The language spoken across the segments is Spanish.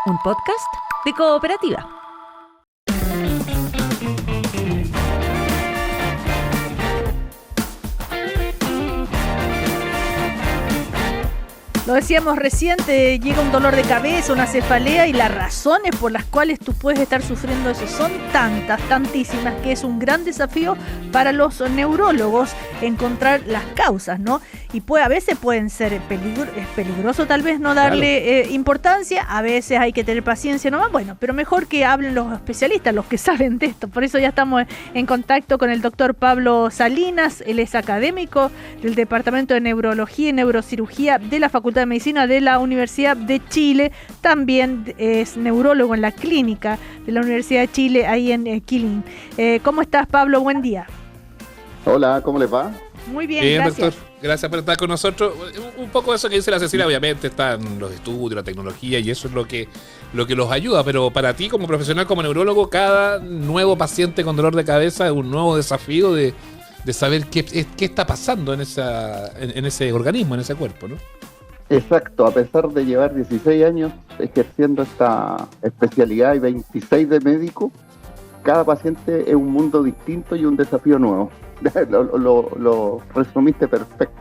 un podcast de Cooperativa. Lo decíamos recién, te llega un dolor de cabeza, una cefalea, y las razones por las cuales tú puedes estar sufriendo eso son tantísimas, que es un gran desafío para los neurólogos encontrar las causas, ¿no? Y a veces pueden ser es peligroso tal vez no darle importancia, a veces hay que tener paciencia nomás, bueno, pero mejor que hablen los especialistas, los que saben de esto. Por eso ya estamos en contacto con el doctor Pablo Salinas. Él es académico del Departamento de Neurología y Neurocirugía de la Facultad de Medicina de la Universidad de Chile. También es neurólogo en la clínica de la Universidad de Chile, ahí en Quilín. ¿Cómo estás, Pablo? Buen día. Hola, ¿cómo les va? Muy bien, gracias. Doctor, gracias por estar con nosotros. Un poco eso que dice la Cecilia, obviamente están los estudios, la tecnología, y eso es lo que los ayuda, pero para ti como profesional, como neurólogo, cada nuevo paciente con dolor de cabeza es un nuevo desafío de saber qué está pasando en ese organismo, en ese cuerpo, ¿no? Exacto, a pesar de llevar 16 años ejerciendo esta especialidad y 26 de médico, cada paciente es un mundo distinto y un desafío nuevo. Lo resumiste perfecto.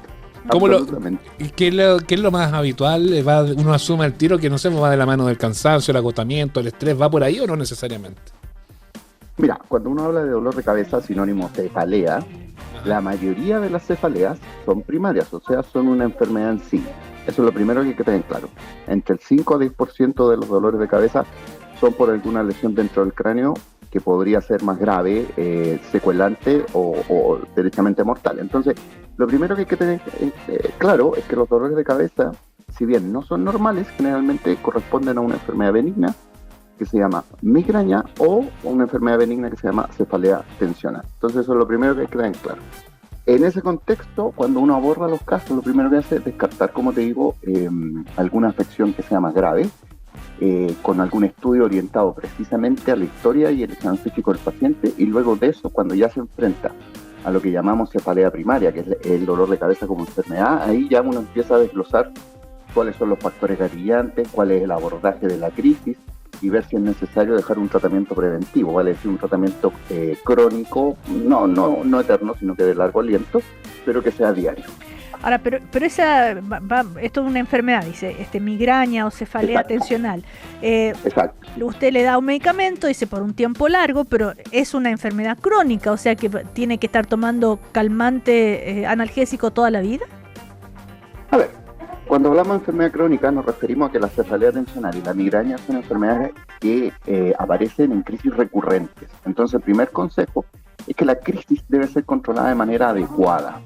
¿Qué es lo más habitual? Uno asume el tiro que, no sé, va de la mano del cansancio, el agotamiento, el estrés, ¿va por ahí o no necesariamente? Mira, cuando uno habla de dolor de cabeza, sinónimo cefalea, la mayoría de las cefaleas son primarias, o sea, son una enfermedad en sí. Eso es lo primero que hay que tener claro. Entre el 5 a 10% de los dolores de cabeza son por alguna lesión dentro del cráneo que podría ser más grave, secuelante o derechamente mortal. Entonces, lo primero que hay que tener claro es que los dolores de cabeza, si bien no son normales, generalmente corresponden a una enfermedad benigna que se llama migraña o una enfermedad benigna que se llama cefalea tensional. Entonces, eso es lo primero que hay que tener claro. En ese contexto, cuando uno aborda los casos, lo primero que hace es descartar, como te digo, alguna afección que sea más grave, con algún estudio orientado precisamente a la historia y el examen físico del paciente, y luego de eso, cuando ya se enfrenta a lo que llamamos cefalea primaria, que es el dolor de cabeza como enfermedad, ahí ya uno empieza a desglosar cuáles son los factores gatillantes, cuál es el abordaje de la crisis, y ver si es necesario dejar un tratamiento preventivo, vale decir, un tratamiento crónico, no eterno, sino que de largo aliento, pero que sea diario. Ahora, pero esto es una enfermedad, dice, migraña o cefalea tensional. Exacto. Usted le da un medicamento, dice, por un tiempo largo, pero es una enfermedad crónica, o sea que tiene que estar tomando calmante analgésico toda la vida. A ver, cuando hablamos de enfermedad crónica nos referimos a que la cefalea tensional y la migraña son enfermedades que aparecen en crisis recurrentes. Entonces, el primer consejo es que la crisis debe ser controlada de manera adecuada.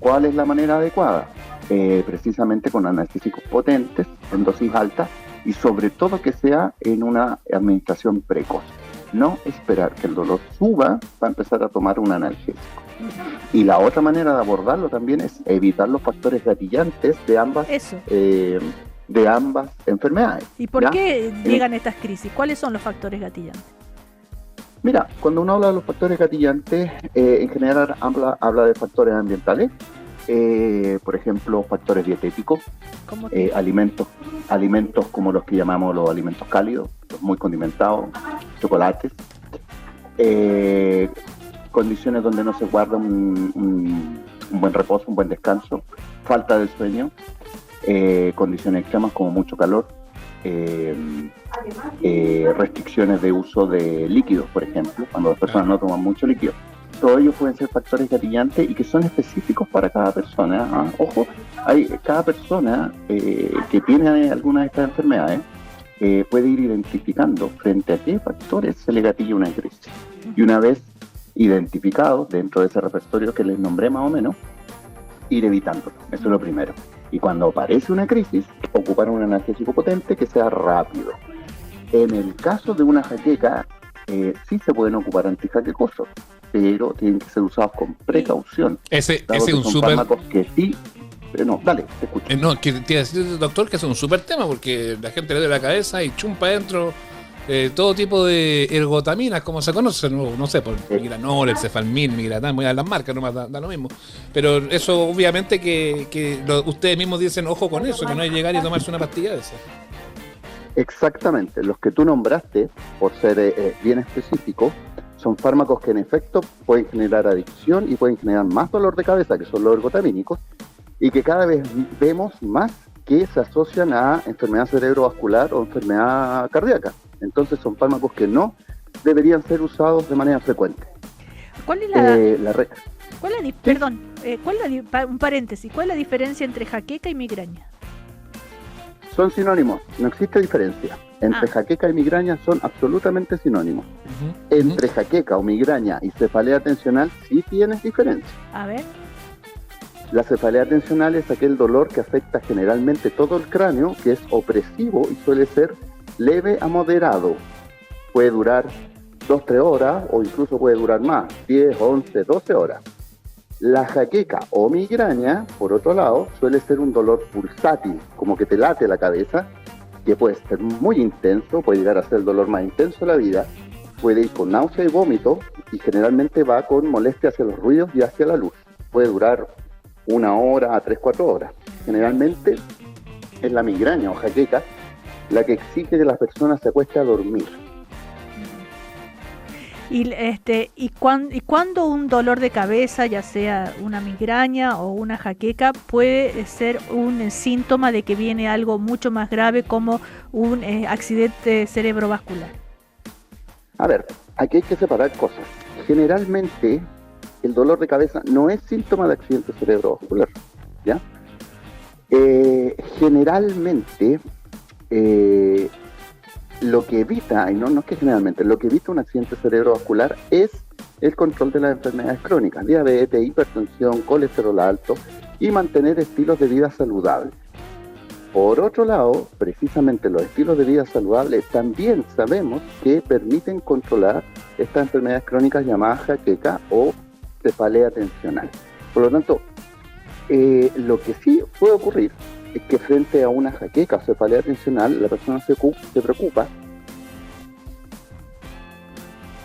¿Cuál es la manera adecuada? Precisamente con analgésicos potentes, en dosis altas, y sobre todo que sea en una administración precoz. No esperar que el dolor suba para empezar a tomar un analgésico. Y la otra manera de abordarlo también es evitar los factores gatillantes de ambas enfermedades. ¿Y por qué llegan estas crisis? ¿Cuáles son los factores gatillantes? Mira, cuando uno habla de los factores gatillantes, en general habla de factores ambientales, por ejemplo, factores dietéticos, alimentos como los que llamamos los alimentos cálidos, los muy condimentados, chocolates, condiciones donde no se guarda un buen reposo, un buen descanso, falta de sueño, condiciones extremas como mucho calor, restricciones de uso de líquidos, por ejemplo, cuando las personas no toman mucho líquido. Todos ellos pueden ser factores gatillantes y que son específicos para cada persona. Ojo, cada persona que tiene alguna de estas enfermedades puede ir identificando frente a qué factores se le gatilla una crisis. Y una vez identificados dentro de ese repertorio que les nombré más o menos, ir evitándolo. Eso es lo primero. Y cuando aparece una crisis, ocupar un analgésico potente que sea rápido. En el caso de una jaqueca, sí se pueden ocupar antijaquecosos, pero tienen que ser usados con precaución. Ese es un súper... que sí, pero no, dale, te escucho. Que te iba a decir, doctor, que es un súper tema, porque la gente le duele la cabeza y chumpa adentro todo tipo de ergotaminas, como se conocen, no sé, por Migranol, el Cefalmin, Migratán, voy a las marcas, no da lo mismo. Pero eso obviamente que ustedes mismos dicen, ojo con eso, que no es llegar y tomarse una pastilla de esa. Exactamente, los que tú nombraste, por ser bien específicos, son fármacos que en efecto pueden generar adicción y pueden generar más dolor de cabeza, que son los ergotamínicos, y que cada vez vemos más que se asocian a enfermedad cerebrovascular o enfermedad cardíaca. Entonces son fármacos que no deberían ser usados de manera frecuente. ¿Cuál es un paréntesis, ¿cuál es la diferencia entre jaqueca y migraña? Son sinónimos, no existe diferencia. Entre jaqueca y migraña son absolutamente sinónimos. Entre jaqueca o migraña y cefalea tensional sí tienes diferencia. A ver. La cefalea tensional es aquel dolor que afecta generalmente todo el cráneo, que es opresivo y suele ser leve a moderado. Puede durar 2-3 horas o incluso puede durar más, 10, 11, 12 horas. La jaqueca o migraña, por otro lado, suele ser un dolor pulsátil, como que te late la cabeza, que puede ser muy intenso, puede llegar a ser el dolor más intenso de la vida, puede ir con náusea y vómito y generalmente va con molestia hacia los ruidos y hacia la luz. Puede durar 1 hora a 3-4 horas. Generalmente es la migraña o jaqueca la que exige que la persona se acueste a dormir. ¿Y cuándo un dolor de cabeza, ya sea una migraña o una jaqueca, puede ser un síntoma de que viene algo mucho más grave como un accidente cerebrovascular? A ver, aquí hay que separar cosas. Generalmente el dolor de cabeza no es síntoma de accidente cerebrovascular, ¿ya? Generalmente lo que evita, y no es que generalmente, lo que evita un accidente cerebrovascular es el control de las enfermedades crónicas, diabetes, hipertensión, colesterol alto y mantener estilos de vida saludables. Por otro lado, precisamente los estilos de vida saludables también sabemos que permiten controlar estas enfermedades crónicas llamadas jaqueca o cefalea tensional. Por lo tanto, lo que sí puede ocurrir es que frente a una jaqueca o cefalea tensional la persona se preocupa.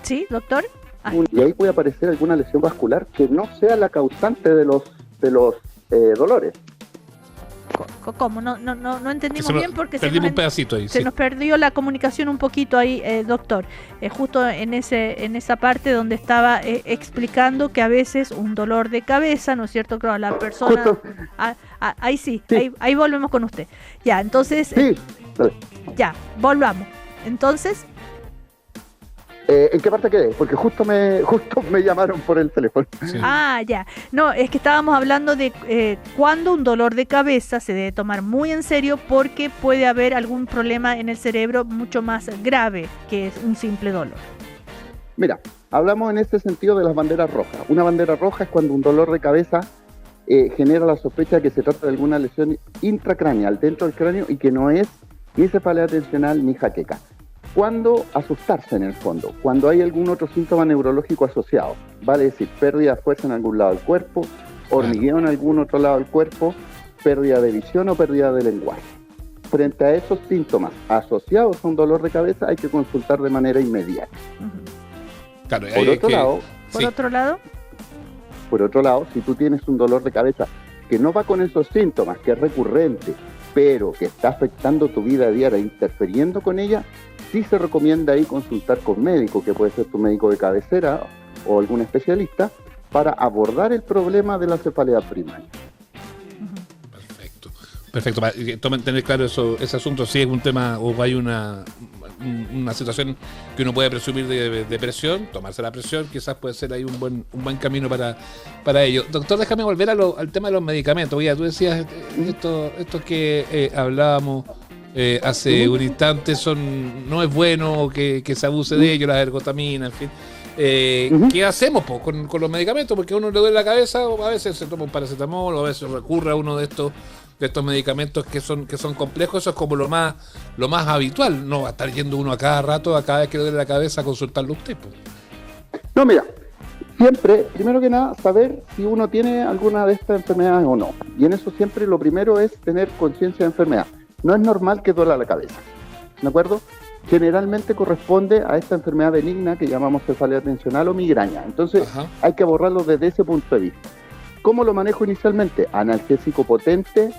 ¿Sí, doctor? Y ahí puede aparecer alguna lesión vascular que no sea la causante de los dolores. ¿Cómo? No entendimos bien porque perdimos un pedacito ahí. Se nos perdió la comunicación un poquito ahí, doctor. Justo en esa parte donde estaba explicando que a veces un dolor de cabeza, ¿no es cierto? Claro, la persona... ahí sí. Ahí volvemos con usted. Ya, entonces... Sí, vale. Ya, volvamos. Entonces... ¿En qué parte quedé? Porque justo me llamaron por el teléfono. Sí. Ya. No, es que estábamos hablando de cuando un dolor de cabeza se debe tomar muy en serio porque puede haber algún problema en el cerebro mucho más grave que es un simple dolor. Mira, hablamos en este sentido de las banderas rojas. Una bandera roja es cuando un dolor de cabeza genera la sospecha de que se trata de alguna lesión intracraneal dentro del cráneo y que no es ni cefalea tensional ni jaqueca. ¿Cuándo asustarse en el fondo? Cuando hay algún otro síntoma neurológico asociado, vale decir, pérdida de fuerza en algún lado del cuerpo, hormigueo en algún otro lado del cuerpo, pérdida de visión o pérdida de lenguaje. Frente a esos síntomas asociados a un dolor de cabeza hay que consultar de manera inmediata. Claro, Por otro lado, si tú tienes un dolor de cabeza que no va con esos síntomas, que es recurrente, pero que está afectando tu vida diaria, interfiriendo con ella, sí se recomienda ahí consultar con médico, que puede ser tu médico de cabecera o algún especialista, para abordar el problema de la cefalea primaria. Perfecto. Tomen tener claro ese asunto, si es un tema o hay una situación que uno puede presumir de presión, tomarse la presión, quizás puede ser ahí un buen camino para ello. Doctor, déjame volver al tema de los medicamentos. Oye, tú decías esto que hablábamos hace un instante, no es bueno que se abuse de ello, la ergotamina, en fin. ¿Qué hacemos con los medicamentos? Porque a uno le duele la cabeza, a veces se toma un paracetamol, o a veces recurre a uno de estos medicamentos que son complejos. Eso es como lo más habitual. No va a estar yendo uno a cada rato, a cada vez que le duele la cabeza, a consultarlo usted. Pues. No, mira, siempre, primero que nada, saber si uno tiene alguna de estas enfermedades o no. Y en eso siempre lo primero es tener conciencia de enfermedad. No es normal que duela la cabeza, ¿de acuerdo? Generalmente corresponde a esta enfermedad benigna que llamamos cefalea tensional o migraña. Entonces, hay que abordarlo desde ese punto de vista. ¿Cómo lo manejo inicialmente? Analgésico potente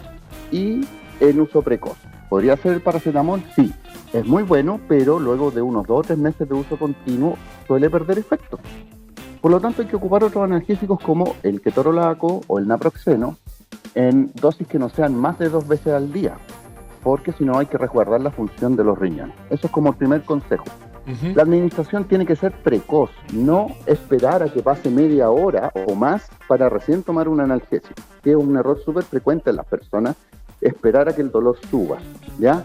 y en uso precoz. ¿Podría ser el paracetamol? Sí, es muy bueno, pero luego de unos 2 o 3 meses de uso continuo suele perder efecto. Por lo tanto, hay que ocupar otros analgésicos como el ketorolaco o el naproxeno en dosis que no sean más de 2 veces al día, porque si no hay que resguardar la función de los riñones. Eso es como el primer consejo. La administración tiene que ser precoz, no esperar a que pase media hora o más para recién tomar un analgésico, que es un error súper frecuente en las personas, esperar a que el dolor suba, ¿ya?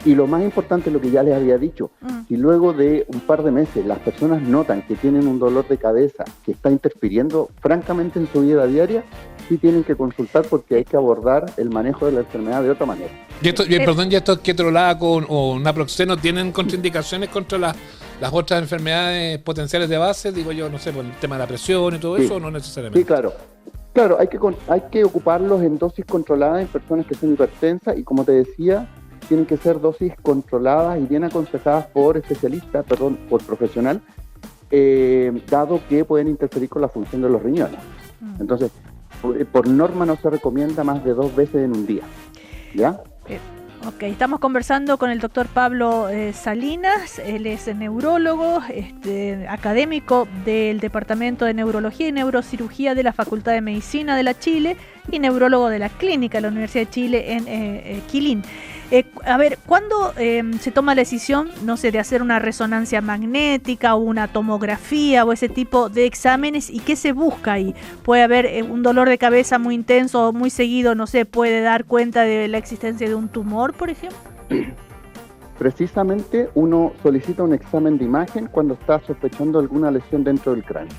Y lo más importante es lo que ya les había dicho, si luego de un par de meses las personas notan que tienen un dolor de cabeza que está interfiriendo francamente en su vida diaria, sí tienen que consultar porque hay que abordar el manejo de la enfermedad de otra manera. ¿Y estos ketorolaco o naproxeno tienen contraindicaciones contra las otras enfermedades potenciales de base? Digo yo, no sé, por el tema de la presión y todo eso, ¿o no necesariamente? Sí, claro. Claro, hay que ocuparlos en dosis controladas en personas que son hipertensas y, como te decía, tienen que ser dosis controladas y bien aconsejadas por especialistas, por profesional, dado que pueden interferir con la función de los riñones. Entonces, por norma no se recomienda más de 2 veces en un día, ¿ya? Ok, estamos conversando con el doctor Pablo Salinas. Él es neurólogo, académico del Departamento de Neurología y Neurocirugía de la Facultad de Medicina de la Chile y neurólogo de la Clínica de la Universidad de Chile en Quilín. A ver, ¿cuándo se toma la decisión, no sé, de hacer una resonancia magnética o una tomografía o ese tipo de exámenes y qué se busca ahí? ¿Puede haber un dolor de cabeza muy intenso o muy seguido, no sé, puede dar cuenta de la existencia de un tumor, por ejemplo? Precisamente uno solicita un examen de imagen cuando está sospechando alguna lesión dentro del cráneo,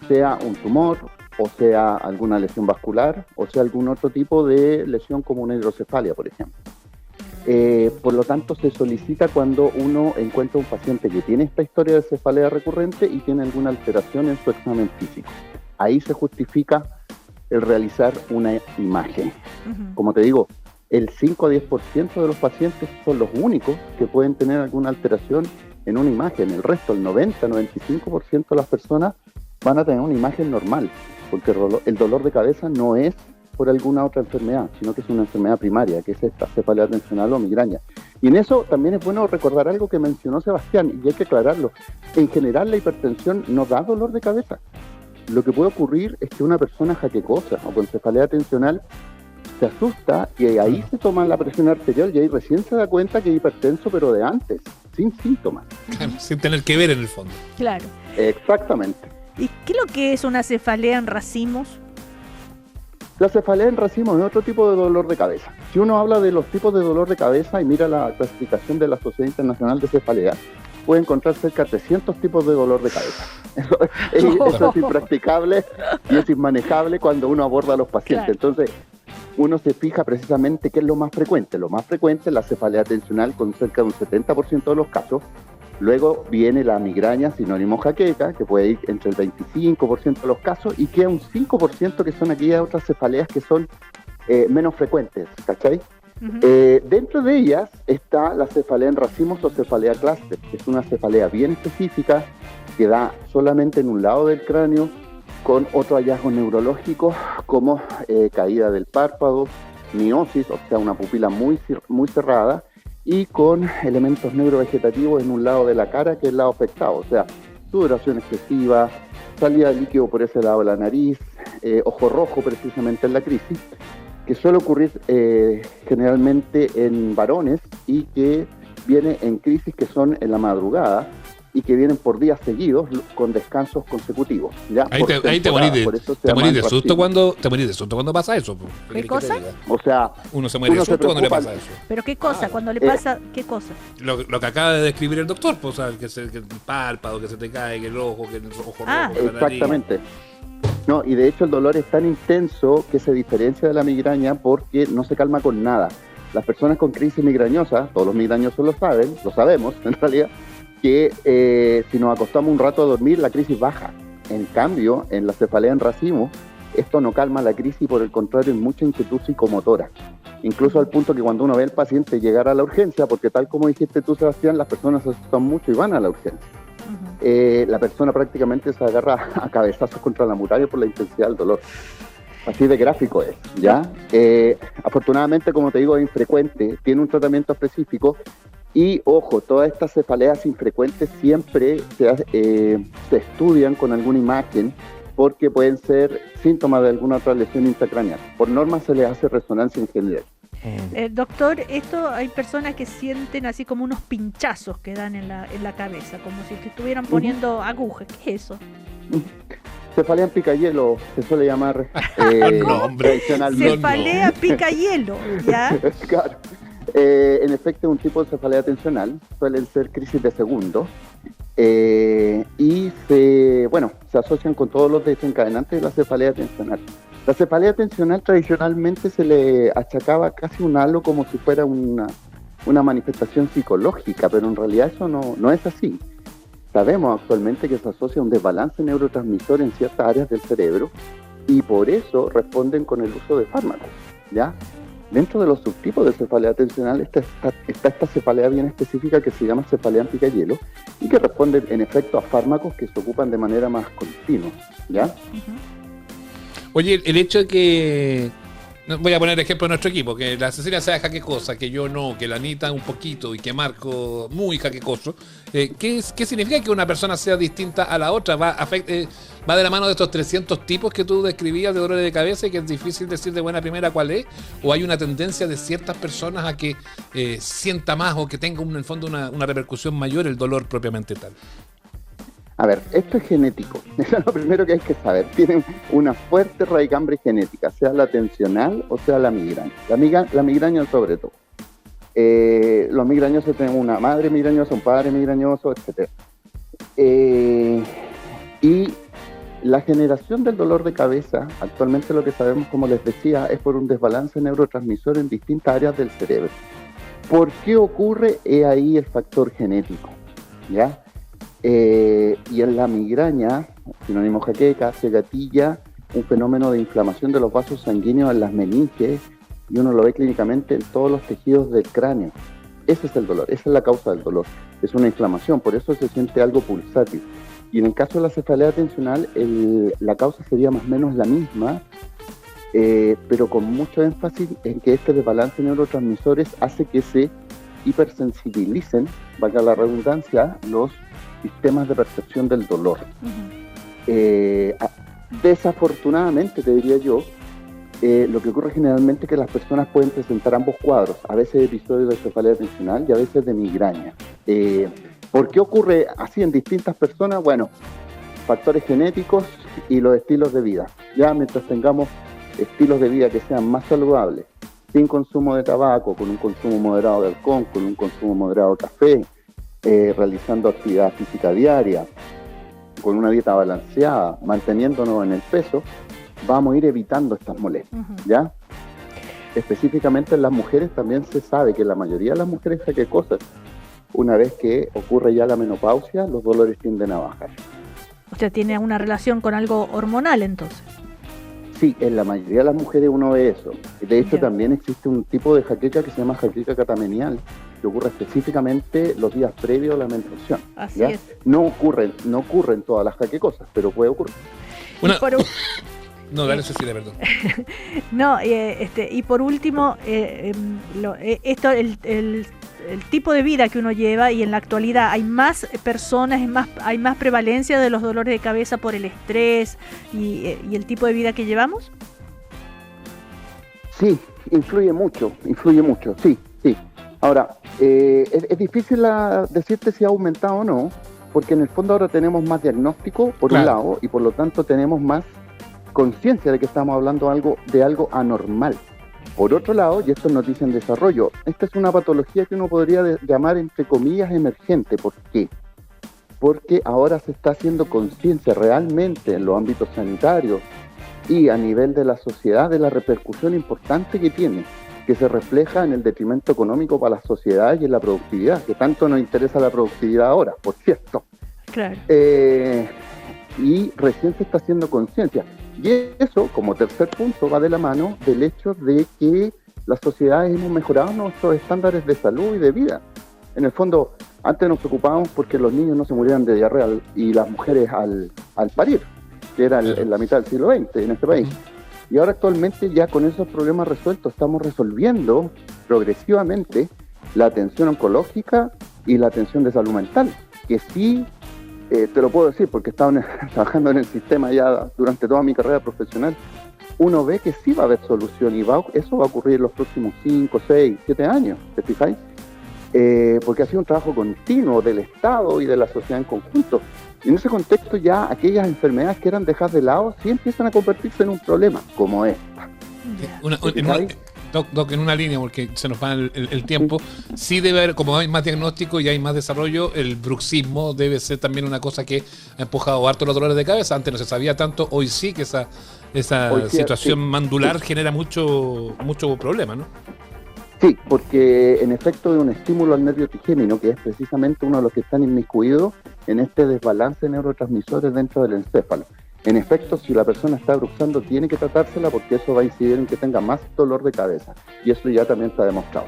sea un tumor, o sea alguna lesión vascular, o sea algún otro tipo de lesión como una hidrocefalia, por ejemplo. Por lo tanto, se solicita cuando uno encuentra un paciente que tiene esta historia de cefalea recurrente y tiene alguna alteración en su examen físico. Ahí se justifica el realizar una imagen. Como te digo, el 5 a 10% de los pacientes son los únicos que pueden tener alguna alteración en una imagen. El resto, el 90-95% de las personas van a tener una imagen normal, porque el dolor de cabeza no es por alguna otra enfermedad, sino que es una enfermedad primaria, que es esta cefalea tensional o migraña. Y en eso también es bueno recordar algo que mencionó Sebastián, y hay que aclararlo. En general, la hipertensión no da dolor de cabeza. Lo que puede ocurrir es que una persona jaquecosa o con cefalea tensional se asusta y ahí se toma la presión arterial y ahí recién se da cuenta que es hipertenso, pero de antes, sin síntomas. Claro, sin tener que ver en el fondo. Claro. Exactamente. ¿Y qué es lo que es una cefalea en racimos? La cefalea en racimos es otro tipo de dolor de cabeza. Si uno habla de los tipos de dolor de cabeza y mira la clasificación de la Sociedad Internacional de Cefalea, puede encontrar cerca de 300 tipos de dolor de cabeza. Eso es impracticable y es inmanejable cuando uno aborda a los pacientes. Claro. Entonces, uno se fija precisamente qué es lo más frecuente. Lo más frecuente es la cefalea tensional con cerca de un 70% de los casos. Luego viene la migraña sinónimo jaqueca, que puede ir entre el 25% de los casos, y queda un 5% que son aquellas otras cefaleas que son menos frecuentes, ¿cachai? Dentro de ellas está la cefalea en racimos o cefalea clúster, que es una cefalea bien específica, que da solamente en un lado del cráneo, con otros hallazgos neurológicos como caída del párpado, miosis, o sea, una pupila muy cerrada, y con elementos neurovegetativos en un lado de la cara que es el lado afectado, o sea, sudoración excesiva, salida de líquido por ese lado de la nariz, ojo rojo precisamente en la crisis, que suele ocurrir generalmente en varones y que viene en crisis que son en la madrugada y que vienen por días seguidos con descansos consecutivos. ¿Ya? Ahí te morís de susto cuando pasa eso. ¿Qué cosa? O sea, uno se muere de susto cuando le pasa eso. ¿Pero qué cosa? Cuando le pasa, ¿qué cosa? Lo que acaba de describir el doctor, pues, o sea, que el párpado, que se te cae, que el ojo rojo. Exactamente. No, y de hecho el dolor es tan intenso que se diferencia de la migraña porque no se calma con nada. Las personas con crisis migrañosa, todos los migrañosos lo sabemos en realidad, que si nos acostamos un rato a dormir, la crisis baja. En cambio, en la cefalea en racimo, esto no calma la crisis, por el contrario, es mucha inquietud psicomotora. Incluso al punto que cuando uno ve al paciente llegar a la urgencia, porque tal como dijiste tú, Sebastián, las personas se asustan mucho y van a la urgencia. La persona prácticamente se agarra a cabezazos contra la muralla por la intensidad del dolor. Así de gráfico es, ¿ya? Afortunadamente, como te digo, es infrecuente, tiene un tratamiento específico y, ojo, todas estas cefaleas infrecuentes siempre se estudian con alguna imagen porque pueden ser síntomas de alguna otra lesión intracraneal. Por norma se les hace resonancia en general. Doctor, esto hay personas que sienten así como unos pinchazos que dan en la cabeza, como si te estuvieran poniendo agujas. ¿Qué es eso? Cefalea en picahielo, se suele llamar tradicionalmente. Cefalea picahielo, ¿ya? Claro. En efecto, es un tipo de cefalea tensional, suelen ser crisis de segundo, y se asocian con todos los desencadenantes de la cefalea tensional. La cefalea tensional tradicionalmente se le achacaba casi un halo como si fuera una manifestación psicológica, pero en realidad eso no es así. Sabemos actualmente que se asocia a un desbalance neurotransmisor en ciertas áreas del cerebro y por eso responden con el uso de fármacos, ¿ya? Dentro de los subtipos de cefalea tensional está esta cefalea bien específica que se llama cefalea en picahielo y que responde en efecto a fármacos que se ocupan de manera más continua, ¿ya? Oye, el hecho de que... Voy a poner ejemplo de nuestro equipo, que la Cecilia sea jaquecosa, que yo no, que la Anita un poquito y que Marco muy jaquecoso. ¿Qué significa que una persona sea distinta a la otra? ¿Va de la mano de estos 300 tipos que tú describías de dolores de cabeza y que es difícil decir de buena primera cuál es? ¿O hay una tendencia de ciertas personas a que sienta más o que tenga en el fondo una repercusión mayor el dolor propiamente tal? A ver, esto es genético, eso es lo primero que hay que saber. Tienen una fuerte raicambre genética, sea la tensional o sea la migraña. La migraña sobre todo. Los migrañosos tienen una madre migrañosa, un padre migrañoso, etc. Y la generación del dolor de cabeza, actualmente lo que sabemos, como les decía, es por un desbalance neurotransmisor en distintas áreas del cerebro. ¿Por qué ocurre? Es ahí el factor genético, ¿ya? Y en la migraña, sinónimo jaqueca, se gatilla un fenómeno de inflamación de los vasos sanguíneos en las meninges y uno lo ve clínicamente en todos los tejidos del cráneo. Ese es el dolor, esa es la causa del dolor, es una inflamación, por eso se siente algo pulsátil. Y en el caso de la cefalea tensional, la causa sería más o menos la misma, pero con mucho énfasis en que este desbalance de neurotransmisores hace que se hipersensibilicen, valga la redundancia, los sistemas de percepción del dolor. Desafortunadamente, te diría yo, lo que ocurre generalmente es que las personas pueden presentar ambos cuadros, a veces episodios de cefalea tensional y a veces de migraña. ¿Por qué ocurre así en distintas personas? Bueno, factores genéticos y los estilos de vida. Ya mientras tengamos estilos de vida que sean más saludables, sin consumo de tabaco, con un consumo moderado de alcohol, con un consumo moderado de café, realizando actividad física diaria, con una dieta balanceada, manteniéndonos en el peso, vamos a ir evitando estas molestias, ¿ya? Específicamente en las mujeres también se sabe que la mayoría de las mujeres jaquecosas, una vez que ocurre ya la menopausia, los dolores tienden a bajar. O sea, tiene una relación con algo hormonal entonces. Sí, en la mayoría de las mujeres uno ve eso. De hecho, también existe un tipo de jaqueca que se llama jaqueca catamenial, que ocurre específicamente los días previos a la menstruación. Así ¿ya? es. No ocurren todas las jaquecosas, pero puede ocurrir. No, dale, Cecilia, perdón. No, y por último, el tipo de vida que uno lleva, y en la actualidad hay más personas, hay más prevalencia de los dolores de cabeza por el estrés y el tipo de vida que llevamos. Sí, influye mucho, sí. Ahora, es difícil decirte si ha aumentado o no, porque en el fondo ahora tenemos más diagnóstico, por un lado, y por lo tanto tenemos más conciencia de que estamos hablando de algo anormal. Por otro lado, y esto es noticia en desarrollo, esta es una patología que uno podría llamar entre comillas emergente. ¿Por qué? Porque ahora se está haciendo conciencia realmente en los ámbitos sanitarios y a nivel de la sociedad de la repercusión importante que tiene, que se refleja en el detrimento económico para la sociedad y en la productividad, que tanto nos interesa la productividad ahora, por cierto. Claro. Y recién se está haciendo conciencia. Y eso, como tercer punto, va de la mano del hecho de que las sociedades hemos mejorado nuestros estándares de salud y de vida. En el fondo, antes nos preocupábamos porque los niños no se murieran de diarrea y las mujeres al parir, que era en la mitad del siglo XX en este país. Y ahora actualmente ya con esos problemas resueltos estamos resolviendo progresivamente la atención oncológica y la atención de salud mental, que sí, te lo puedo decir porque he estado trabajando en el sistema ya durante toda mi carrera profesional, uno ve que sí va a haber solución y eso va a ocurrir en los próximos 5, 6, 7 años, ¿te fijáis? Porque ha sido un trabajo continuo del Estado y de la sociedad en conjunto. Y en ese contexto ya aquellas enfermedades que eran dejadas de lado sí empiezan a convertirse en un problema, como esta. Doc, en una línea, porque se nos va el tiempo, sí debe haber, como hay más diagnóstico y hay más desarrollo, el bruxismo debe ser también una cosa que ha empujado harto los dolores de cabeza. Antes no se sabía tanto, hoy sí que esa situación mandular genera mucho problema, ¿no? Sí, porque en efecto es un estímulo al nervio trigémino, que es precisamente uno de los que están inmiscuidos en este desbalance de neurotransmisores dentro del encéfalo. En efecto, si la persona está bruxando, tiene que tratársela porque eso va a incidir en que tenga más dolor de cabeza. Y eso ya también está demostrado.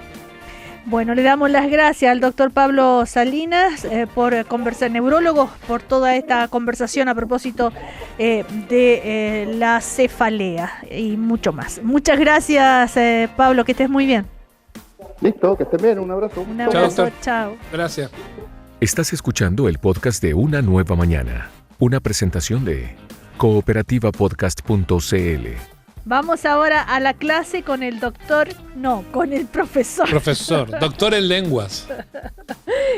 Bueno, le damos las gracias al doctor Pablo Salinas por conversar, neurólogo, por toda esta conversación a propósito de la cefalea y mucho más. Muchas gracias, Pablo, que estés muy bien. Listo, que estén bien, un abrazo. Un abrazo, chao. Gracias. Estás escuchando el podcast de Una Nueva Mañana, una presentación de cooperativapodcast.cl. Vamos ahora a la clase con el con el profesor. Doctor en lenguas.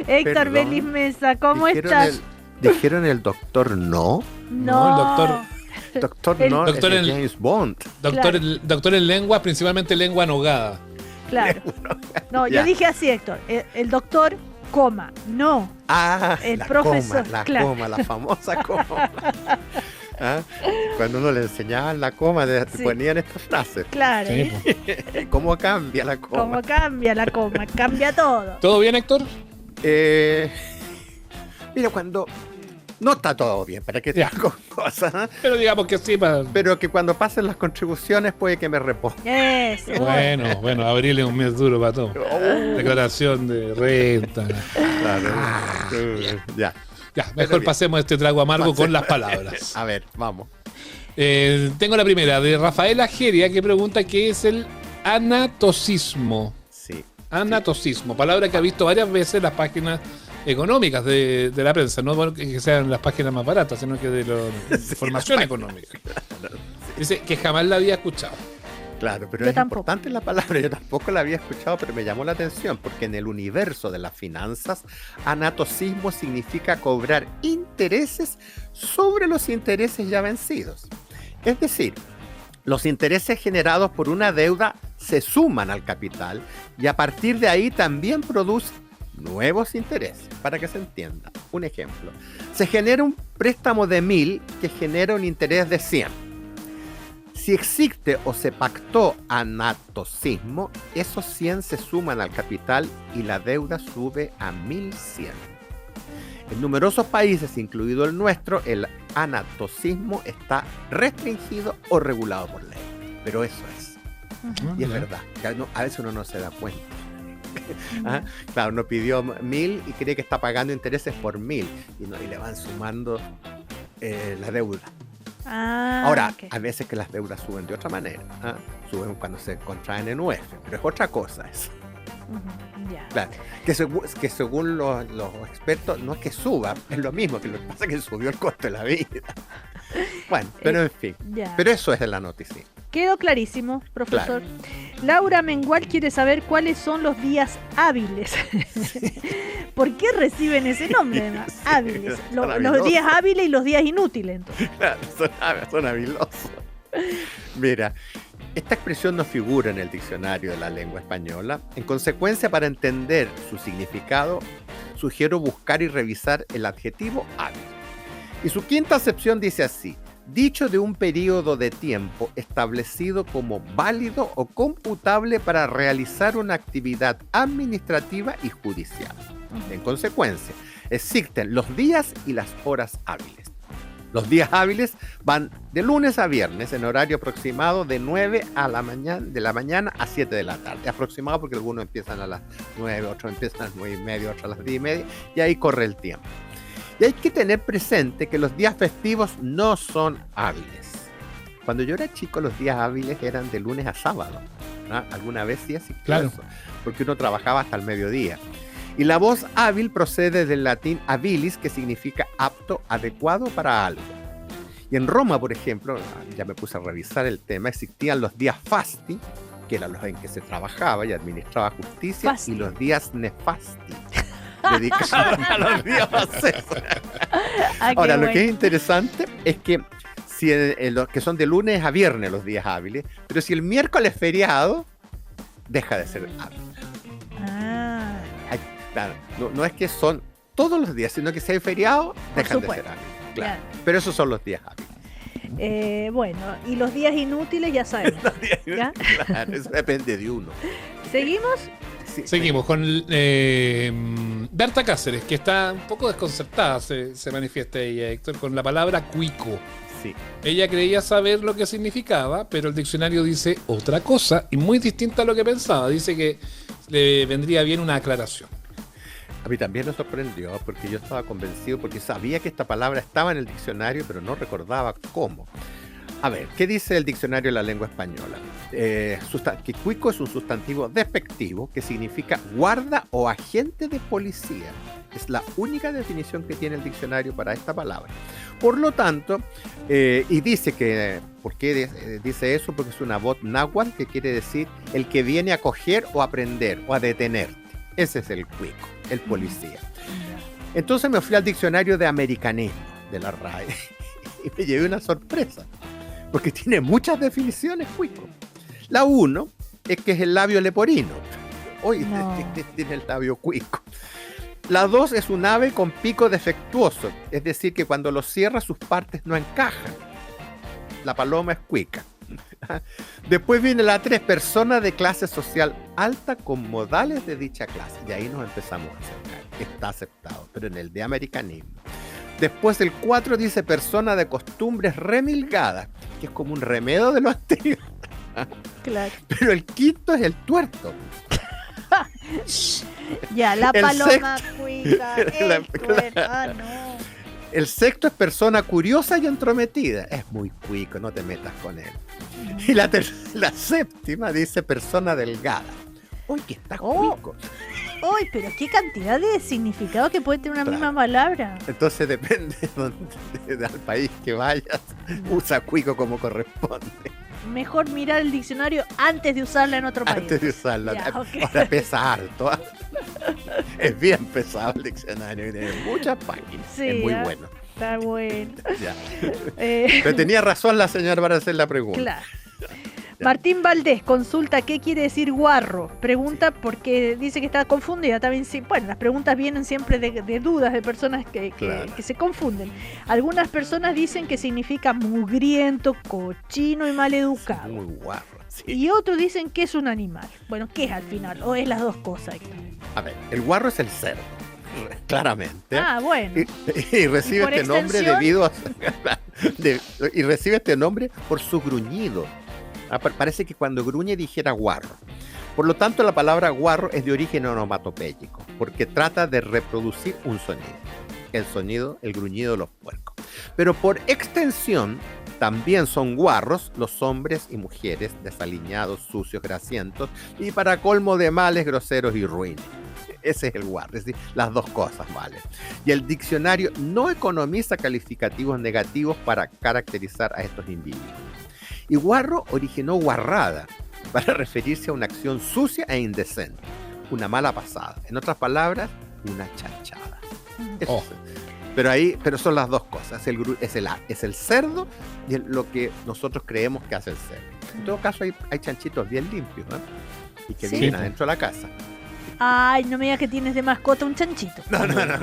Héctor Belis Mesa, ¿cómo estás? ¿Dijeron el doctor no? No, el doctor... Doctor no, doctor es James Bond. Doctor en lenguas, principalmente lengua nogada. Claro. No, yo dije así, Héctor. El doctor, no. El profesor. Coma, la famosa coma. ¿Ah? Cuando uno le enseñaban la coma, ponían estas frases. Claro. Sí. ¿Cómo cambia la coma? ¿Cómo cambia la coma? Cambia todo. ¿Todo bien, Héctor? Mira, cuando... No está todo bien, para que te hago cosas. Pero digamos que sí. Pero que cuando pasen las contribuciones puede que me reponga. Eso. Bueno, abril es un mes duro para todo. Declaración de renta. Claro. Ya, mejor pasemos este trago amargo con las palabras. A ver, vamos. Tengo la primera, de Rafaela Geria, que pregunta qué es el anatocismo. Sí. Anatocismo, palabra que ha visto varias veces en las páginas económicas de la prensa, no que sean las páginas más baratas, sino que de formación económica. Dice que jamás la había escuchado. Claro, pero es importante la palabra, yo tampoco la había escuchado, pero me llamó la atención, porque en el universo de las finanzas, anatocismo significa cobrar intereses sobre los intereses ya vencidos. Es decir, los intereses generados por una deuda se suman al capital y a partir de ahí también producen nuevos intereses, para que se entienda. Un ejemplo, se genera un préstamo de 1.000 que genera un interés de 100. Si existe o se pactó anatocismo, esos 100 se suman al capital y la deuda sube a 1.100. En numerosos países, incluido el nuestro, el anatocismo está restringido o regulado por ley. Pero eso es. Y es verdad, que a veces uno no se da cuenta. Claro, uno pidió 1.000 y cree que está pagando intereses por 1.000 y le van sumando la deuda. Ahora, a veces que las deudas suben de otra manera, suben cuando se contraen en UF, pero es otra cosa eso. Claro, que según los expertos no es que suba, es lo mismo, que lo que pasa es que subió el costo de la vida. Bueno, pero en fin, pero eso es de la noticia. Quedó clarísimo, profesor. Claro. Laura Mengual quiere saber cuáles son los días hábiles. ¿Por qué reciben ese nombre? Sí, hábiles. Los días hábiles y los días inútiles. Entonces. Claro, son habilosos. Mira, esta expresión no figura en el diccionario de la lengua española. En consecuencia, para entender su significado, sugiero buscar y revisar el adjetivo hábil. Y su quinta acepción dice así: dicho de un periodo de tiempo establecido como válido o computable para realizar una actividad administrativa y judicial. En consecuencia, existen los días y las horas hábiles. Los días hábiles van de lunes a viernes en horario aproximado de 9 de la mañana a 7 de la tarde. Aproximado porque algunos empiezan a las 9, otros empiezan a las 9:30, otros a las 10:30 y ahí corre el tiempo. Y hay que tener presente que los días festivos no son hábiles. Cuando yo era chico, los días hábiles eran de lunes a sábado, ¿no? Alguna vez sí existió Claro. eso, porque uno trabajaba hasta el mediodía. Y la voz hábil procede del latín habilis, que significa apto, adecuado para algo. Y en Roma, por ejemplo, ya me puse a revisar el tema, existían los días fasti, que eran los en que se trabajaba y administraba justicia, Fasti. y los días nefasti, dedicados a los días César. Ah, qué Ahora, lo bueno. que es interesante es que si los que son de lunes a viernes los días hábiles, pero si el miércoles es feriado, deja de ser hábil. Ah, Ay, claro, no es que son todos los días, sino que si hay feriado, dejan de supuesto. ser hábiles. Claro. claro. Pero esos son los días hábiles. Bueno, y los días inútiles ya sabemos. ¿Ya? Claro, eso depende de uno. ¿Seguimos? Sí, Seguimos con Berta Cáceres, que está un poco desconcertada, se manifiesta ella, Héctor, con la palabra cuico. Sí. Ella creía saber lo que significaba, pero el diccionario dice otra cosa y muy distinta a lo que pensaba. Dice que le vendría bien una aclaración. A mí también me sorprendió porque yo estaba convencido, porque sabía que esta palabra estaba en el diccionario, pero no recordaba cómo. A ver, ¿qué dice el diccionario de la lengua española? Que cuico es un sustantivo despectivo que significa guarda o agente de policía. Es la única definición que tiene el diccionario para esta palabra. Por lo tanto, y dice que, ¿por qué dice eso? Porque es una voz náhuatl que quiere decir el que viene a coger o a prender o a detenerte. Ese es el cuico, el policía. Entonces me fui al diccionario de americanismo de la RAE y me llevé una sorpresa, porque tiene muchas definiciones cuico. La 1 es que es el labio leporino. Hoy tiene el labio cuico. La 2 es un ave con pico defectuoso, es decir, que cuando lo cierra sus partes no encajan. La paloma es cuica. Después viene la 3, persona de clase social alta con modales de dicha clase. Y ahí nos empezamos a acercar. Está aceptado, pero en el de americanismo. Después el 4 dice persona de costumbres remilgadas, que es como un remedio de lo antiguo. Claro. Pero el quinto es el tuerto. Ya, la El paloma cuica. Claro. Ah, no. El sexto es persona curiosa y entrometida. Es muy cuico, no te metas con él. Y la séptima dice persona delgada. Uy, que está cuico. Uy, pero qué cantidad de significado que puede tener una Claro. misma palabra. Entonces depende del país que vayas, usa cuico como corresponde. Mejor mirar el diccionario antes de usarla en otro país. Antes de usarla. Ya, ok. Ahora pesa harto. Es bien pesado el diccionario, tiene muchas páginas. Sí, es muy ¿eh? bueno. Está bueno. Ya. Eh, Pero tenía razón la señora para hacer la pregunta. claro. Martín Valdés consulta qué quiere decir guarro. Pregunta porque dice que está confundida. También, sí, bueno, las preguntas vienen siempre de dudas de personas que se confunden. Algunas personas dicen que significa mugriento, cochino y maleducado. Muy guarro. Sí. Y otros dicen que es un animal. Bueno, ¿qué es al final? ¿O es las dos cosas? A ver, el guarro es el cerdo, claramente. Ah, bueno. Y recibe ¿Y por este nombre extensión? debido a y recibe este nombre por su gruñido. Parece que cuando gruñe dijera guarro. Por lo tanto, la palabra guarro es de origen onomatopéyico, porque trata de reproducir un sonido. El gruñido de los puercos. Pero por extensión, también son guarros los hombres y mujeres desaliñados, sucios, grasientos, y para colmo de males, groseros y ruines. Ese es el guarro, es decir, las dos cosas, ¿vale? Y el diccionario no economiza calificativos negativos para caracterizar a estos individuos. Y guarro originó guarrada, para referirse a una acción sucia e indecente, una mala pasada. En otras palabras, una chanchada. Oh. Pero son las dos cosas, es el cerdo y lo que nosotros creemos que hace el cerdo. En todo caso hay chanchitos bien limpios, ¿no? Y que Sí. viven adentro de la casa. Ay, no me digas que tienes de mascota un chanchito. No.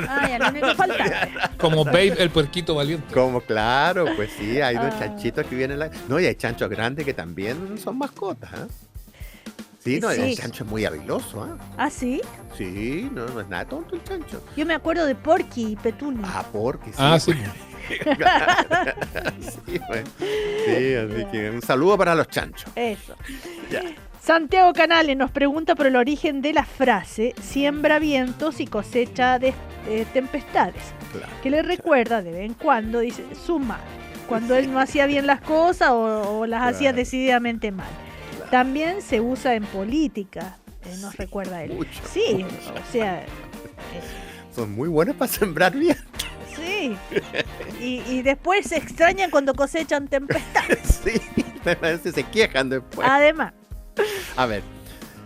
Ay, a lo único que faltaba. Como Babe, el puerquito valiente. Como claro, pues sí, hay dos Ah. chanchitos que vienen. No, y hay chanchos grandes que también son mascotas, ¿eh? Sí, no, Sí. el chancho es muy habiloso, ¿eh? ¿Ah, sí? Sí, no es nada tonto el chancho. Yo me acuerdo de Porky y Petunia. Porque sí. Ah, sí. Sí, pues. Sí, así que un saludo para los chanchos. Eso. Ya. Santiago Canales nos pregunta por el origen de la frase siembra vientos y cosecha de tempestades, Claro. que le recuerda de vez en cuando, dice, su madre. cuando él no hacía bien las cosas o las hacía decididamente mal. También se usa en política, nos recuerda él. Mucho. Sí, o sea... Son muy buenos para sembrar bien. Sí, y después se extrañan cuando cosechan tempestades. Sí, me parece se quejan después. Además, A ver,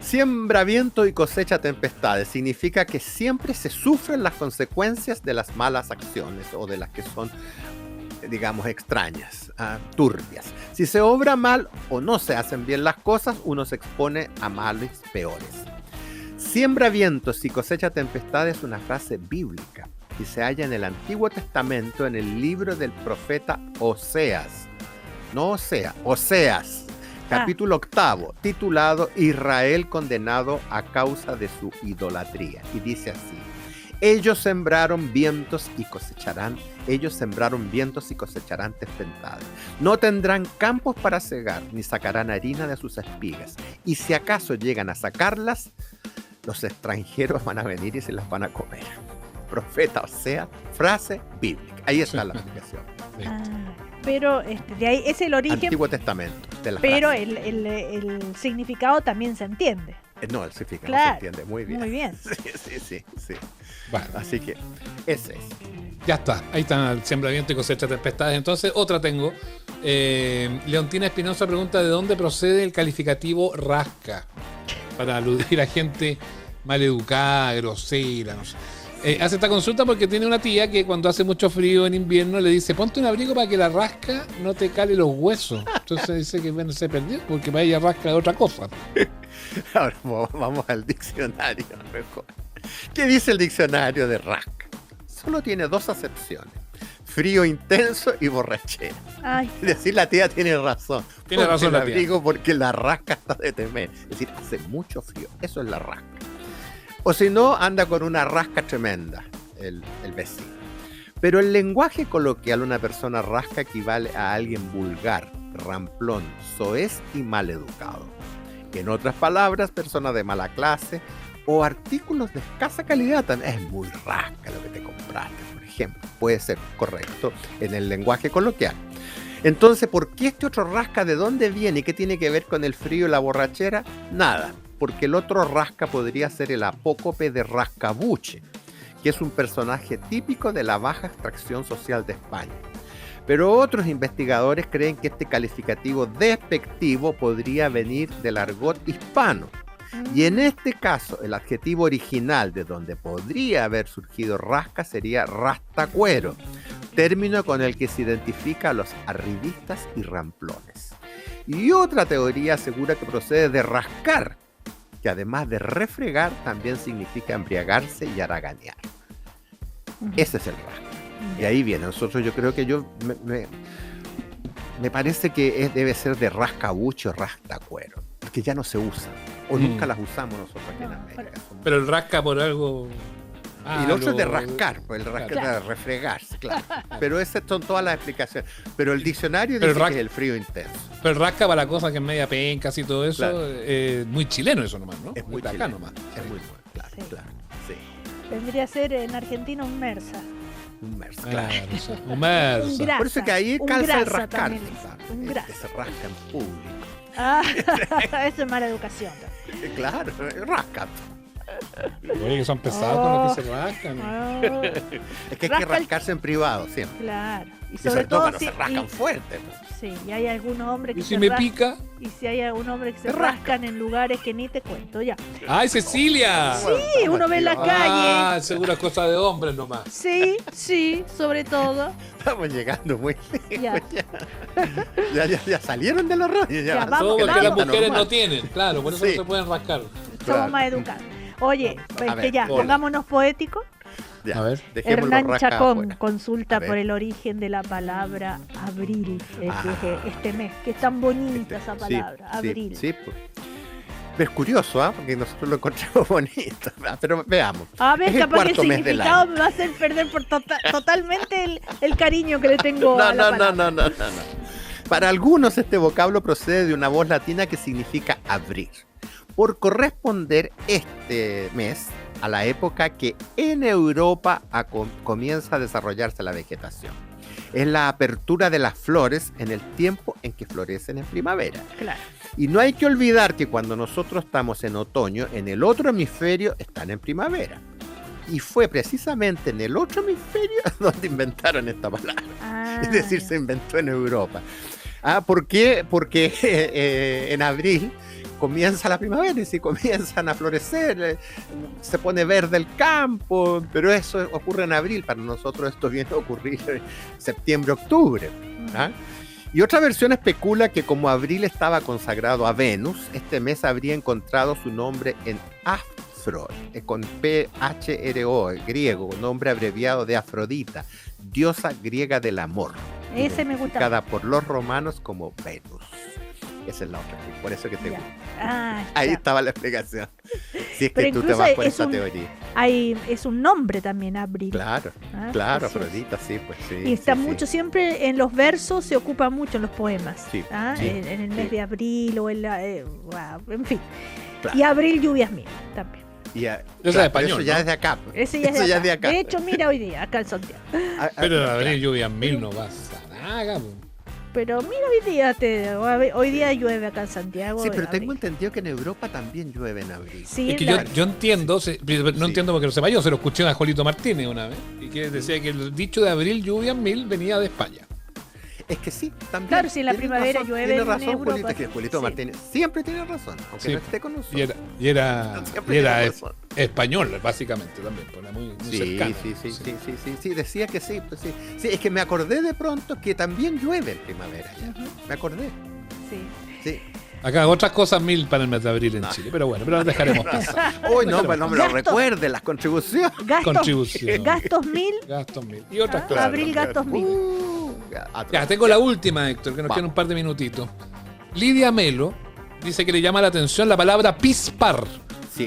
siembra viento y cosecha tempestades significa que siempre se sufren las consecuencias de las malas acciones o de las que son, digamos, extrañas, turbias. Si se obra mal o no se hacen bien las cosas, uno se expone a males peores. Siembra vientos y cosecha tempestades es una frase bíblica y se halla en el Antiguo Testamento en el libro del profeta Oseas. No Osea, Oseas, capítulo 8, titulado Israel condenado a causa de su idolatría. Y dice así: ellos sembraron vientos y cosecharán tempestades. No tendrán campos para cegar, ni sacarán harina de sus espigas. Y si acaso llegan a sacarlas, los extranjeros van a venir y se las van a comer. Profeta, o sea, frase bíblica. Ahí está la aplicación. pero de ahí es el origen. Antiguo Testamento. De la pero frase. el significado también se entiende. No, el significado Claro, se entiende muy bien. Muy bien. Sí. Bueno, Así que ese es. ya está. Ahí está el sembramiento y cosecha de tempestades. Entonces, otra tengo. Leontina Espinosa pregunta de dónde procede el calificativo rasca para aludir a gente maleducada, grosera, no sé. Hace esta consulta porque tiene una tía que cuando hace mucho frío en invierno le dice: ponte un abrigo para que la rasca no te cale los huesos. Entonces dice que bueno, se perdió porque para ella rasca es otra cosa. Ahora vamos al diccionario mejor. ¿Qué dice el diccionario de rasca? Solo tiene dos acepciones: frío intenso y borrachera. Ay, Es decir, la tía tiene razón. Tiene razón el la tía. abrigo porque la rasca está de temer. Es decir, hace mucho frío. Eso es la rasca. O si no, anda con una rasca tremenda el vecino. Pero el lenguaje coloquial, una persona rasca equivale a alguien vulgar, ramplón, soez y maleducado. En otras palabras, persona de mala clase o artículos de escasa calidad también. Es muy rasca lo que te compraste, por ejemplo. Puede ser correcto en el lenguaje coloquial. Entonces, ¿por qué este otro rasca? ¿De dónde viene? ¿Y qué tiene que ver con el frío y la borrachera? Nada, porque el otro rasca podría ser el apócope de Rascabuche, que es un personaje típico de la baja extracción social de España. Pero otros investigadores creen que este calificativo despectivo podría venir del argot hispano. Y en este caso, el adjetivo original de donde podría haber surgido rasca sería rastacuero, término con el que se identifica a los arribistas y ramplones. Y otra teoría asegura que procede de rascar, que además de refregar también significa embriagarse y haraganear. Ese es el rasca. Y ahí viene. Nosotros, yo creo que me parece que debe ser de rascabuche o rastacuero, porque ya no se usa, o nunca las usamos nosotros aquí en América. Pero el rasca por algo. Y lo otro es de rascar, pues el rascar es de refregarse, claro. Pero esas son todas las explicaciones. Pero el diccionario dice que es el frío intenso. Pero el rasca para la cosa que es media pencas y todo eso, Claro. muy chileno eso nomás, ¿no? Es muy de acá chileno. nomás. Es muy bueno, claro, Sí. claro. Sí. vendría a ser en Argentina un Mersa. Un mersa, Claro, claro. sí. Un mersa. Un grasa. Por eso que ahí Un calza el grasa rascar. también es. ¿sabes? Un Que grasa. se rasca en público. Eso es mala educación. Claro, rasca. Oye, que son pesados con los que se rascan. Es que hay que Rasca el- rascarse en privado siempre. Claro. Y Y sobre sobre todo todo cuando si, se rascan fuerte. Pues. sí, y hay algunos hombres que Y si se me ras- pica. y si hay algún hombre que se Te rasca. rascan en lugares que ni te cuento ya. ¡Ay, Cecilia! Sí, uno ve en la Ah, seguro es cosa de hombres nomás. Sí, sí, sobre todo. Estamos llegando muy Ya. lejos. Ya salieron de los rollos. Ya, Ya, vamos, Todo porque vamos. las mujeres Normal. no tienen, claro, por eso Sí. no se pueden rascar. Somos Claro. más educados. Oye, A ver, ya, hola. pongámonos poéticos. Ya, A ver. dejémoslo Hernán rasca Chacón afuera. consulta A ver. por el origen de la palabra abril, que Ah. es este mes, que es tan bonita esa palabra, Sí, abril. sí, pues. Es curioso, ¿ah? Porque nosotros lo encontramos bonito. Pero veamos. A ver, Es el capaz que el cuarto mes del significado año. me va a hacer perder por totalmente el cariño que le tengo a la palabra. No. Para algunos este vocablo procede de una voz latina que significa abrir, por corresponder este mes a la época que en Europa comienza a desarrollarse la vegetación. Es la apertura de las flores en el tiempo en que florecen en primavera. Claro. Y no hay que olvidar que cuando nosotros estamos en otoño, en el otro hemisferio están en primavera. Y fue precisamente en el otro hemisferio donde inventaron esta palabra. Es decir, se inventó en Europa. ¿Por qué? Porque en abril comienza la primavera y si comienzan a florecer, se pone verde el campo, pero eso ocurre en abril. Para nosotros esto viene a ocurrir en septiembre, octubre. Y otra versión especula que como abril estaba consagrado a Venus, este mes habría encontrado su nombre en Afro, con P-H-R-O, griego, nombre abreviado de Afrodita, diosa griega del amor. Ese me gusta. Identificada por los romanos como Venus. Esa es la otra, por eso que te gusta. Ahí estaba la explicación. Si es que tú te vas por esa teoría. Es un nombre también, abril. Claro, claro, Afrodita, sí, pues sí. Y está mucho, siempre en los versos se ocupa mucho en los poemas. Sí, en el mes de abril o en fin. Claro. Y abril, lluvias mil también. Eso es español, eso ya es de acá. Ese ya es de acá. De hecho, mira hoy día, acá en Santiago. Pero abril, lluvias mil no pasa nada, Pero mira hoy día llueve acá en Santiago. Sí, pero tengo entendido que en Europa también llueve en abril. Sí, es que yo entiendo, no entiendo porque lo sepa yo, se lo escuché a Jolito Martínez una vez, y que decía que el dicho de abril lluvias mil venía de España. Es que sí, también. Claro, si en la primavera llueve tiene razón, en Europa. Julito, que Julito Martínez siempre tiene razón, aunque no esté con nosotros. Y era español, básicamente, también, pues era muy cercano. Sí, decía que sí, pues sí. Sí, es que me acordé de pronto que también llueve en primavera ya. Me acordé. Sí. Acá otras cosas mil para el mes de abril en Chile, pero bueno, pero las dejaremos pasar. Uy, no me lo recuerde, las contribuciones. Gastos mil. Y otras cosas. Abril, gastos mil. Ya, tengo la última, Héctor, que nos quedan un par de minutitos. Lidia Melo dice que le llama la atención la palabra pispar,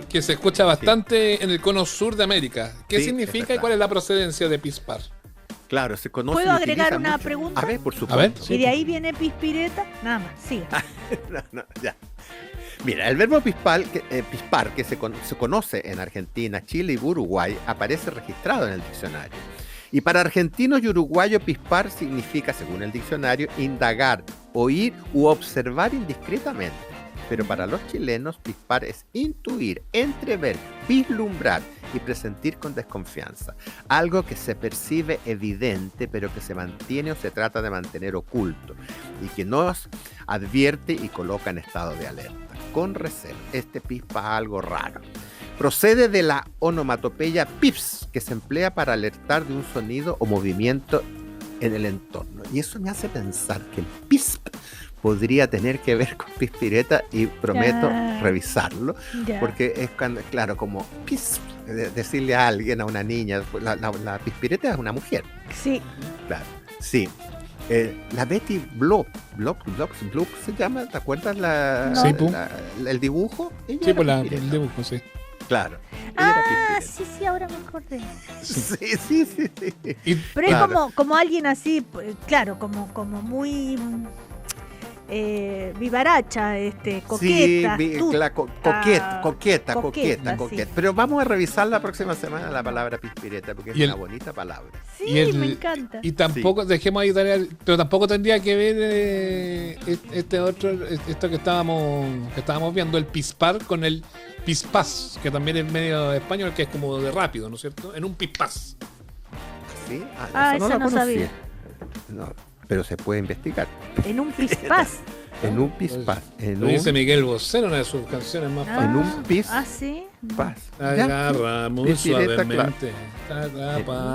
que se escucha bastante en el cono sur de América. ¿Qué significa y cuál es la procedencia de pispar? Claro, se conoce. ¿Puedo agregar una pregunta? A ver, por supuesto. ¿Y de ahí viene pispireta? Nada más, sí. Ya. Mira, el verbo pispar, que se conoce en Argentina, Chile y Uruguay, aparece registrado en el diccionario. Y para argentinos y uruguayos, pispar significa, según el diccionario, indagar, oír u observar indiscretamente. Pero para los chilenos, pispar es intuir, entrever, vislumbrar y presentir con desconfianza. Algo que se percibe evidente, pero que se mantiene o se trata de mantener oculto y que nos advierte y coloca en estado de alerta. Con recelo, este pispa es algo raro. Procede de la onomatopeya pips, que se emplea para alertar de un sonido o movimiento en el entorno. Y eso me hace pensar que el pisp podría tener que ver con pispireta y prometo revisarlo, porque es cuando, claro, como pisp, decirle a alguien, a una niña, la pispireta es una mujer. Sí. Claro, sí. La Betty Bloop se llama, ¿te acuerdas el dibujo? Sí, pues el dibujo, sí. Claro. Sí, ahora me acordé. Sí. Pero es como alguien así, claro, como muy vivaracha, coqueta, coqueta. Sí. Pero vamos a revisar la próxima semana la palabra pispireta, porque es una bonita palabra. Sí, me encanta. Y tampoco, dejemos ahí, pero tampoco tendría que ver esto que estábamos viendo, el pispar con el pispás, que también es medio español, que es como de rápido, ¿no es cierto? En un pispás. ¿Sí? Esa no sabía. No, pero se puede investigar. En un pispás. En un pispás. Lo dice Miguel Bosé en una de sus canciones más famosas. En un pispás. Sí. Agarra muy suavemente.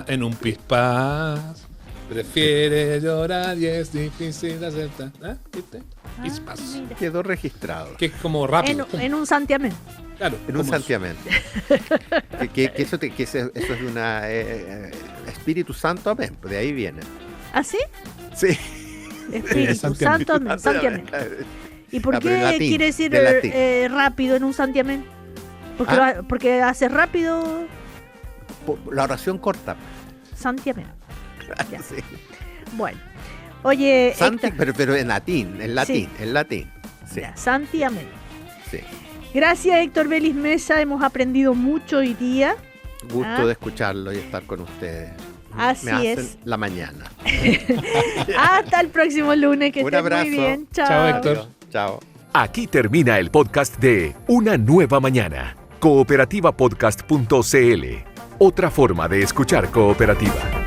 En un pispás. Prefiere llorar y es difícil aceptar. ¿Viste? Pispás. Quedó registrado. Que es como rápido. En un santiamén. Claro, en un santiamén. Eso es de una Espíritu Santo, amén. De ahí viene. ¿Ah, sí? Sí. Espíritu Santo, amén. Santiamén. ¿Y por qué quiere decir rápido en un santiamén? Porque hace rápido. La oración corta. Santiamén. Sí. Bueno. Oye, pero en latín. Sí. Sí. Santiamén. Sí. Gracias, Héctor Belis Mesa. Hemos aprendido mucho hoy día. Gusto de escucharlo y estar con ustedes. Así me hacen es. la mañana. Hasta el próximo lunes, que Un estés abrazo. muy bien. Chao, Chao. Héctor. Chao. Aquí termina el podcast de Una Nueva Mañana. Cooperativapodcast.cl. Otra forma de escuchar Cooperativa.